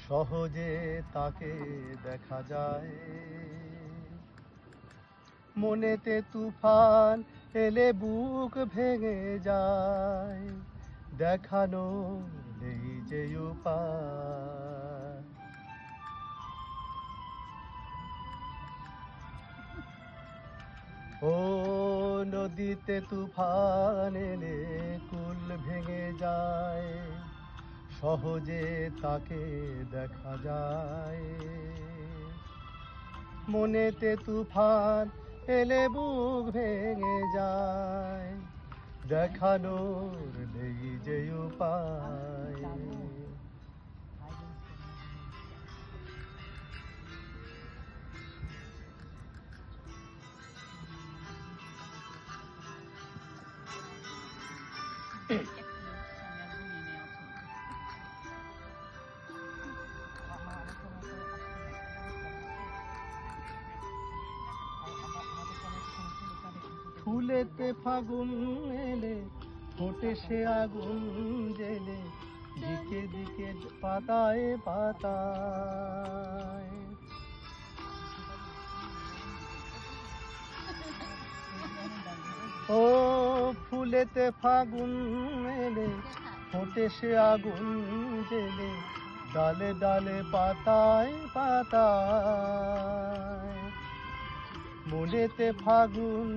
সহজে তাকে দেখা যায়। মনেতে তুফান এলে বুক ভেঙে যায়, দেখানো নেই যে উপায়। ও নদীতে তুফান এলে কুল ভেঙে যায়, সহজে তাকে দেখা যায়। মনেতে তুফান এলে বুক ভেঙে যায়, দেখানোর নেই যে উপায়। ফুলেতে ফাগুন এলে ফোটে সে আগুন জেলে, দিকে দিকে পাতায় পাতায়। ও ফুলেতে ফাগুন এলে ফোটে সে আগুন জেলে, ডালে ডালে পাতায় পাতায়। মনেতে ফাগুন